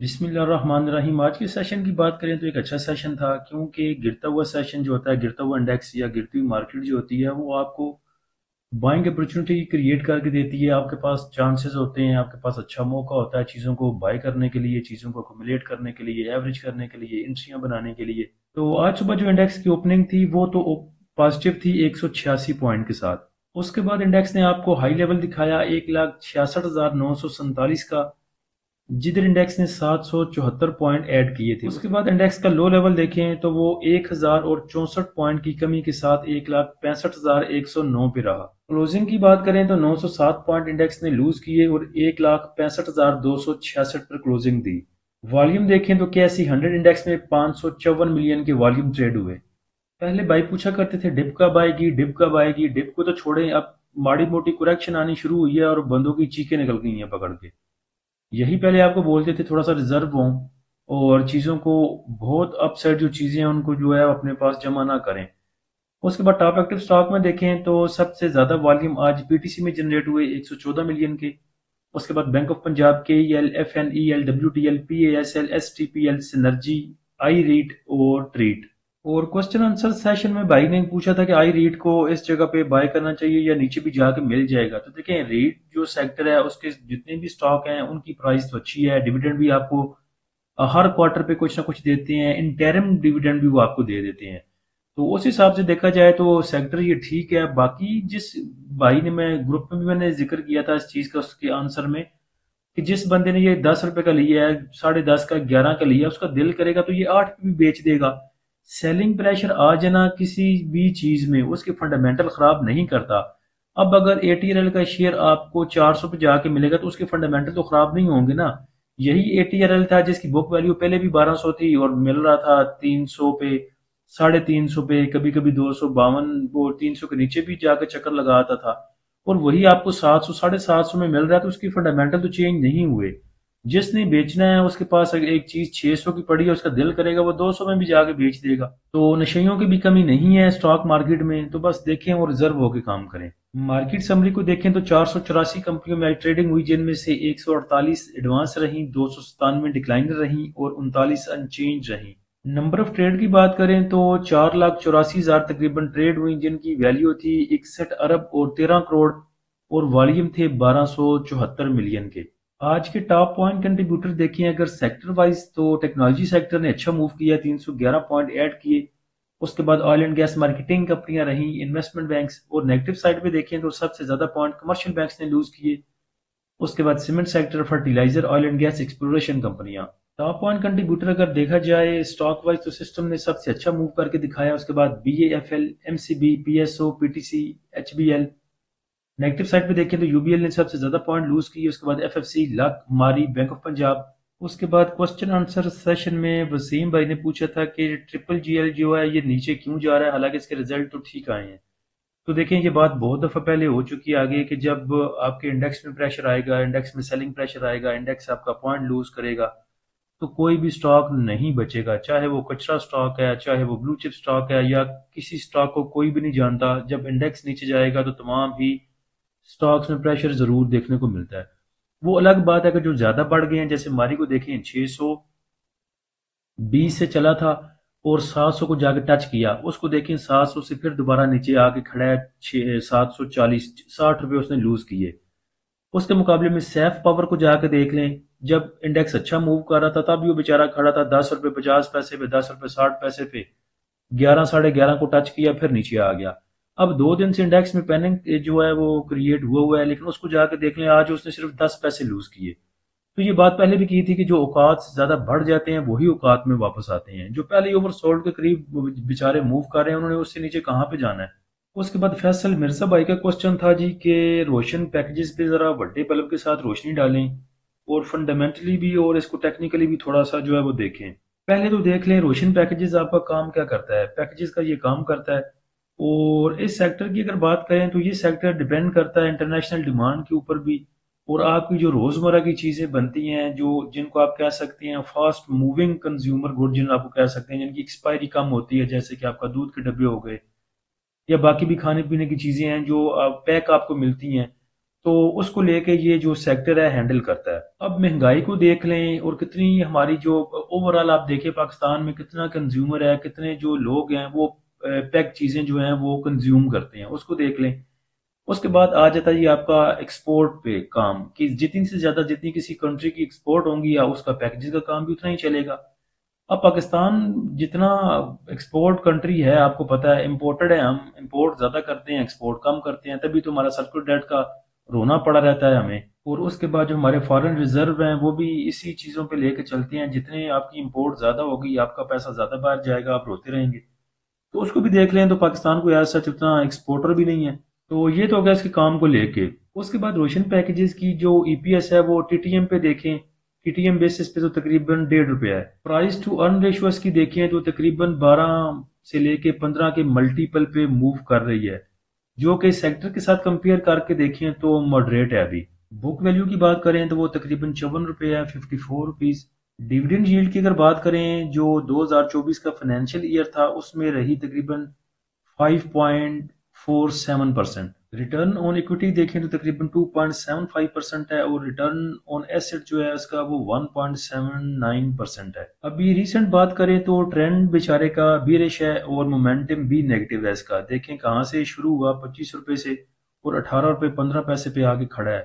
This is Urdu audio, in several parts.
بسم اللہ الرحمن الرحیم۔ آج کے سیشن کی بات کریں تو ایک اچھا سیشن تھا، کیونکہ گرتا ہوا سیشن جو ہوتا ہے، گرتا ہوا انڈیکس یا گرتی ہوئی مارکیٹ جو ہوتی ہے، وہ آپ کو بائنگ اپرچونٹی کریٹ کر کے دیتی ہے۔ آپ کے پاس چانسز ہوتے ہیں، آپ کے پاس اچھا موقع ہوتا ہے چیزوں کو بائی کرنے کے لیے، چیزوں کو اکومولیٹ کرنے کے لیے، ایوریج کرنے کے لیے، انٹریاں بنانے کے لیے۔ تو آج صبح جو انڈیکس کی اوپننگ تھی وہ تو پازیٹیو تھی 186 پوائنٹ کے ساتھ۔ اس کے بعد انڈیکس نے آپ کو ہائی لیول دکھایا 1,66,947 کا، جدھر انڈیکس نے 774 پوائنٹ ایڈ کیے تھے۔ اس کے بعد انڈیکس کا لو لیول دیکھیں تو وہ 1064 پوائنٹ کی کمی کے ساتھ 1,65,109 پہ رہا۔ کلوزنگ کی بات کریں تو 907 پوائنٹ انڈیکس نے لوز کیے اور 1,65,266 پر کلوزنگ دی۔ والیوم دیکھیں تو کیسی 100 انڈیکس میں 554 ملین کے والیوم ٹریڈ ہوئے۔ پہلے بائی پوچھا کرتے تھے ڈپ کب آئے گی، ڈپ کب آئے گی، ڈپ کو تو چھوڑیں، اب ماڑی موٹی کریکشن آنی شروع ہوئی ہے اور بندوں کی چیخیں نکل گئی ہیں پکڑ کے۔ یہی پہلے آپ کو بولتے تھے تھوڑا سا ریزرو ہوں اور چیزوں کو بہت اپ سائڈ جو چیزیں ہیں ان کو جو ہے اپنے پاس جمع نہ کریں۔ اس کے بعد ٹاپ ایکٹیو سٹاک میں دیکھیں تو سب سے زیادہ والیوم آج پی ٹی سی میں جنریٹ ہوئے 114 ملین کے۔ اس کے بعد bank of Punjab, K E L, F N E L, W T L, P A S L, S T P L, synergy, آئی ریٹ اور ٹریٹ۔ اور کوسچن آنسر سیشن میں بھائی نے پوچھا تھا کہ آئی ریٹ کو اس جگہ پہ بائی کرنا چاہیے یا نیچے بھی جا کے مل جائے گا۔ تو دیکھیں ریٹ جو سیکٹر ہے اس کے جتنے بھی سٹاک ہیں ان کی پرائس تو اچھی ہے، ڈیویڈنڈ بھی آپ کو ہر کوارٹر پہ کچھ نہ کچھ دیتے ہیں، انٹرم ڈیویڈنڈ بھی وہ آپ کو دے دیتے ہیں۔ تو اس حساب سے دیکھا جائے تو سیکٹر یہ ٹھیک ہے۔ باقی جس بھائی نے، میں گروپ میں بھی میں نے ذکر کیا تھا اس چیز کا، اس کے آنسر میں، کہ جس بندے نے یہ 10 روپے کا لیا ہے، 10.5 کا، 11 کا لیا، اس کا دل کرے گا تو یہ 8 پہ بھی بیچ دے گا۔ سیلنگ پریشر آ جانا کسی بھی چیز میں اس کے فنڈامنٹل خراب نہیں کرتا۔ اب اگر اے ٹی ایل کا شیئر آپ کو 400 پہ جا کے ملے گا تو اس کے فنڈامنٹل تو خراب نہیں ہوں گے نا۔ یہی اے ٹی ایل تھا جس کی بک ویلیو پہلے بھی 1200 تھی اور مل رہا تھا 300 پہ، 350 پہ، کبھی کبھی 252 اور 300 کے نیچے بھی جا کے چکر لگاتا تھا، اور وہی آپ کو 700، 750 میں مل رہا ہے، تو اس کی فنڈامنٹل تو چینج نہیں ہوئے۔ جس نے بیچنا ہے اس کے پاس اگر ایک چیز 600 کی پڑی ہے، اس کا دل کرے گا وہ 200 میں بھی جا کے بیچ دے گا۔ تو نشیوں کی بھی کمی نہیں ہے اسٹاک مارکیٹ میں، تو بس دیکھیں اور ریزرو ہو کے کام کریں۔ مارکیٹ سمری کو دیکھیں تو 484 کمپنیوں میں ٹریڈنگ ہوئی، جن میں سے 148 ایڈوانس رہیں، 297 ڈکلائنر رہیں اور 39 ان چینج رہیں۔ نمبر آف ٹریڈ کی بات کریں تو 4,84,000 تقریباً ٹریڈ ہوئی، جن کی ویلیو تھی 61 ارب اور 13 کروڑ اور والیوم تھے 1274 ملین کے۔ آج کے ٹاپ پوائنٹ کنٹریبیوٹر دیکھیں اگر سیکٹر وائز تو ٹیکنالوجی سیکٹر نے اچھا موو کیا، 311 پوائنٹ ایڈ کیے۔ اس کے بعد آئل اینڈ گیس مارکیٹنگ کمپنیاں رہیں، انویسٹمنٹ بینکس، اور نیگیٹو سائڈ پہ دیکھیں تو سب سے زیادہ پوائنٹ کمرشل بینکس نے لوز کیے۔ اس کے بعد cement sector, fertiliser, oil and gas, exploration کمپنیاں۔ ٹاپ پوائنٹ کنٹریبیوٹر اگر دیکھا جائے اسٹاک وائز تو سسٹم نے سب سے اچھا موو کر کے دکھایا۔ اس کے بعد B A F L, M C B, P S O, P T C, H B L. Negative side پہ دیکھیں تو یو بی ایل نے سب سے زیادہ پوائنٹ لوز کی۔ اس کے بعد ایف ایف سی، لک، ماری، بینک آف پنجاب۔ اس کے بعد کوسچن آنسر سیشن میں وسیم بھائی نے پوچھا تھا کہ ٹرپل جی ایل جو ہے یہ نیچے کیوں جا رہا ہے، حالانکہ اس کے ریزلٹ تو ٹھیک آئے ہیں۔ تو دیکھیں یہ بات بہت دفعہ پہلے ہو چکی ہے آگے، کہ جب آپ کے انڈیکس میں پریشر آئے گا، انڈیکس میں سیلنگ پریشر آئے گا، انڈیکس آپ کا پوائنٹ لوز کرے گا، تو کوئی بھی سٹاک نہیں بچے گا، چاہے وہ کچرا سٹاک ہے، چاہے وہ بلو چپ سٹاک ہے، یا کسی سٹاک کو کوئی بھی نہیں جانتا۔ جب انڈیکس نیچے جائے گا تو تمام ہی سٹاکس میں پریشر ضرور دیکھنے کو ملتا ہے۔ وہ الگ بات ہے کہ جو زیادہ بڑھ گئے ہیں، جیسے ماری کو دیکھیں 620 سے چلا تھا اور 700 کو جا کے ٹچ کیا، اس کو دیکھیں 700 سے پھر دوبارہ نیچے آ کے کھڑا ہے 740، 60 روپے اس نے لوز کیے۔ اس کے مقابلے میں سیف پاور کو جا کے دیکھ لیں، جب انڈیکس اچھا موو کر رہا تھا تب بھی وہ بیچارہ کھڑا تھا 10 روپے 50 پیسے پہ، 10 روپے 60 پیسے پہ، 11 11.5 کو ٹچ کیا پھر نیچے آ گیا۔ اب 2 دن سے انڈیکس میں پیننگ جو ہے وہ کریٹ ہوا ہے، لیکن اس کو جا کے دیکھ لیں آج اس نے صرف 10 پیسے لوز کیے۔ تو یہ بات پہلے بھی کی تھی کہ جو اوقات زیادہ بڑھ جاتے ہیں وہی اوقات میں واپس آتے ہیں۔ جو پہلے اوور سولڈ کے قریب بیچارے موو کر رہے ہیں انہوں نے اس سے نیچے کہاں پہ جانا ہے۔ اس کے بعد فیصل مرزا بھائی کا کوسچن تھا جی کہ روشن پیکجز پہ ذرا بڑے بلب کے ساتھ روشنی ڈالیں اور فنڈامنٹلی بھی اور اس کو ٹیکنیکلی بھی تھوڑا سا جو ہے وہ دیکھیں۔ پہلے تو دیکھ لیں روشن پیکجز آپ کا کام کیا کرتا ہے۔ پیکجز کا یہ کام کرتا ہے، اور اس سیکٹر کی اگر بات کریں تو یہ سیکٹر ڈیپینڈ کرتا ہے انٹرنیشنل ڈیمانڈ کے اوپر بھی، اور آپ کی جو روزمرہ کی چیزیں بنتی ہیں، جن کو آپ کہہ سکتے ہیں فاسٹ موونگ کنزیومر گڈ، جن آپ کو کہہ سکتے ہیں جن کی ایکسپائری کم ہوتی ہے، جیسے کہ آپ کا دودھ کے ڈبے ہو گئے یا باقی بھی کھانے پینے کی چیزیں ہیں جو پیک آپ کو ملتی ہیں، تو اس کو لے کے یہ جو سیکٹر ہے ہینڈل کرتا ہے۔ اب مہنگائی کو دیکھ لیں اور کتنی ہماری جو اوور آل آپ دیکھیں پاکستان میں کتنا کنزیومر ہے، کتنے جو لوگ ہیں وہ پیک چیزیں جو ہیں وہ کنزیوم کرتے ہیں، اس کو دیکھ لیں۔ اس کے بعد آ جاتا ہے یہ آپ کا ایکسپورٹ پہ کام، کہ جتنی سے زیادہ جتنی کسی کنٹری کی ایکسپورٹ ہوں گی یا اس کا پیکجز کا کام بھی اتنا ہی چلے گا۔ اب پاکستان جتنا ایکسپورٹ کنٹری ہے، آپ کو پتا ہے امپورٹڈ ہے، ہم امپورٹ زیادہ کرتے ہیں ایکسپورٹ کم کرتے ہیں، تبھی تو ہمارا سرکل ڈیٹ کا رونا پڑا رہتا ہے ہمیں۔ اور اس کے بعد جو ہمارے فارن ریزرو ہیں وہ بھی اسی چیزوں پہ لے کے چلتے ہیں، جتنے آپ کی امپورٹ زیادہ ہوگی آپ کا پیسہ زیادہ باہر جائے گا، آپ روتے رہیں گے۔ تو اس کو بھی دیکھ لیں تو پاکستان کو ایز سچ اتنا ایکسپورٹر بھی نہیں ہے۔ تو یہ تو ہو گیا اس کے کام کو لے کے۔ اس کے بعد روشن پیکیجز کی جو ای پی ایس ہے وہ ٹی ٹی ایم پہ دیکھیں، ٹی ٹی ایم بیسس پہ تو تقریباً 1.5 روپے ہے۔ پرائز ٹو ارن ریشو اس کی دیکھیں تو تقریباً 12 سے لے کے 15 کے ملٹیپل پہ موو کر رہی ہے، جو کہ سیکٹر کے ساتھ کمپیئر کر کے دیکھیں تو ماڈریٹ ہے ابھی۔ بک ویلیو کی بات کریں تو وہ تقریباً 54 روپے ہے، 54 روپیز۔ ڈیویڈنڈ ییلڈ کی اگر بات کریں جو 2024 کا فائنینشیل ایئر تھا اس میں رہی تقریباً 5.47%۔ ریٹرن آن ایکوٹی دیکھیں تو تقریباً 2.75% ہے، اور ریٹرن آن ایسٹ جو ہے اس کا وہ 1.79% ہے۔ ابھی ریسنٹ بات کریں تو ٹرینڈ بیچارے کا بیرش ہے اور مومنٹم بھی نیگیٹو ہے اس کا۔ دیکھیں کہاں سے شروع ہوا 25 روپے سے اور 18 روپے 15 پیسے پہ آگے کھڑا ہے۔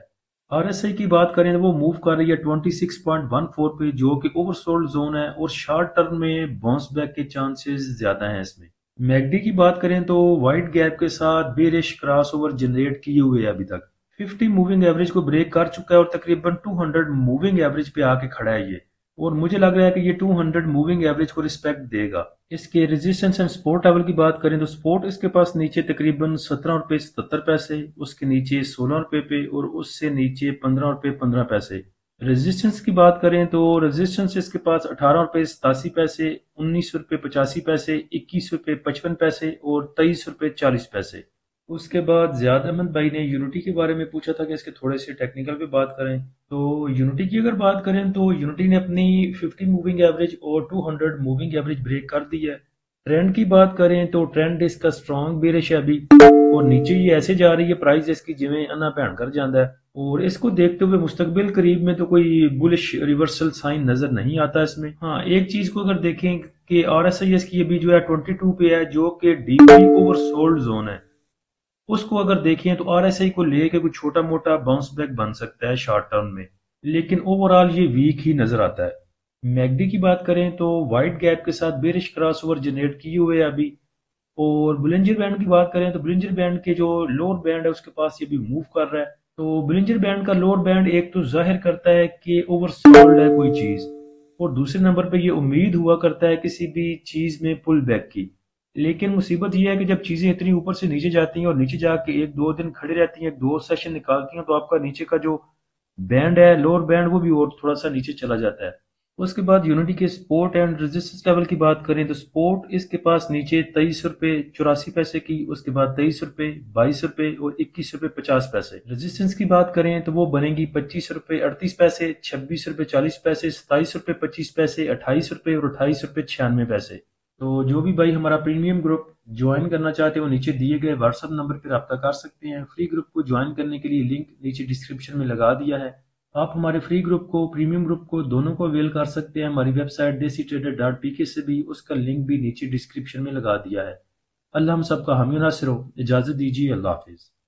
آر ایس آئی کی بات کریں تو وہ موو کر رہی ہے 26.14 پہ، جو کہ اوور سولڈ زون ہے اور شارٹ ٹرم میں باؤنس بیک کے چانسز زیادہ ہیں اس میں۔ میگڈی کی بات کریں تو وائٹ گیپ کے ساتھ بیرش کراس اوور جنریٹ کیے ہوئے ابھی تک 50 موونگ ایوریج کو بریک کر چکا ہے اور تقریباً 200 موونگ ایوریج پہ آ کے کھڑا ہے یہ، اور مجھے لگ رہا ہے کہ یہ 200 موونگ ایوریج کو رسپیکٹ دے گا۔ اس کے ریزسٹنس اینڈ سپورٹ لیول کی بات کریں تو سپورٹ اس کے پاس نیچے تقریباً 17 روپے 77 پیسے، اس کے نیچے 16 روپے پہ، اور اس سے نیچے 15 روپے 15 پیسے۔ ریزسٹنس کی بات کریں تو ریزسٹنس اس کے پاس 18 روپے 87 پیسے، 19 روپے 85 پیسے، 21 روپے 55 پیسے اور 23 روپے 40 پیسے۔ اس کے بعد زیاد احمد بھائی نے یونٹی کے بارے میں پوچھا تھا کہ اس کے تھوڑے سے ٹیکنیکل پہ بات کریں، تو یونٹی کی اگر بات کریں تو یونٹی نے اپنی 50 موونگ ایوریج اور 200 موونگ ایوریج بریک کر دی ہے۔ ٹرینڈ کی بات کریں تو ٹرینڈ اس کا سٹرونگ بیرش ہے ابھی، اور نیچے یہ ایسے جا رہی ہے پرائز اس کی جویں انا بہن کر جاندہ ہے، اور اس کو دیکھتے ہوئے مستقبل قریب میں تو کوئی بلش ریورسل سائن نظر نہیں آتا اس میں۔ ہاں ایک چیز کو اگر دیکھیں کہ آر ایس آئی ایس کی ابھی جو ہے 22 پہ ہے، جو کہ ڈیپلی اوور سولڈ زون ہے، اس کو اگر دیکھیں تو آر ایس آئی کو لے کے کوئی چھوٹا موٹا باؤنس بیک بن سکتا ہے شارٹ ٹرم میں، لیکن اوور آل یہ ویک ہی نظر آتا ہے۔ میگڈی کی بات کریں تو وائٹ گیپ کے ساتھ بیرش کراس اوور جنریٹ کیے ہوئے ابھی، اور بلنجر بینڈ کی بات کریں تو بلنجر بینڈ کے جو لوور بینڈ ہے اس کے پاس یہ بھی موو کر رہا ہے۔ تو بلنجر بینڈ کا لوور بینڈ ایک تو ظاہر کرتا ہے کہ اوور سولڈ ہے کوئی چیز، اور دوسرے نمبر پہ یہ امید ہوا کرتا ہے کسی بھی چیز میں پل بیک کی۔ لیکن مصیبت یہ ہے کہ جب چیزیں اتنی اوپر سے نیچے جاتی ہیں اور نیچے جا کے ایک دو دن کھڑی رہتی ہیں، دو سیشن نکالتی ہیں، تو آپ کا نیچے کا جو بینڈ ہے لوور بینڈ وہ بھی اور تھوڑا سا نیچے چلا جاتا ہے۔ اس کے بعد یونٹی کے سپورٹ اینڈ ریزسٹنس لیول کی بات کریں تو سپورٹ اس کے پاس نیچے 23 روپے 84 پیسے کی، اس کے بعد 23 روپے 22 روپے اور 21 روپے 50 پیسے۔ ریزسٹنس کی بات کریں تو وہ بنے گی 25 روپے 38 پیسے، 26 روپے 40 پیسے، 27 روپے 25 پیسے، 28 روپے اور 28 روپے 96 پیسے۔ تو جو بھی بھائی ہمارا پریمیم گروپ جوائن کرنا چاہتے ہیں وہ نیچے دیے گئے واٹس ایپ نمبر پر رابطہ کر سکتے ہیں۔ فری گروپ کو جوائن کرنے کے لیے لنک نیچے ڈسکرپشن میں لگا دیا ہے۔ آپ ہمارے فری گروپ کو پریمیم گروپ کو دونوں کو اویل کر سکتے ہیں ہماری ویب سائٹ desitrader.pk سے بھی، اس کا لنک بھی نیچے ڈسکرپشن میں لگا دیا ہے۔ اللہ ہم سب کا حامی و ناصر ہو، اجازت دیجیے، اللہ حافظ۔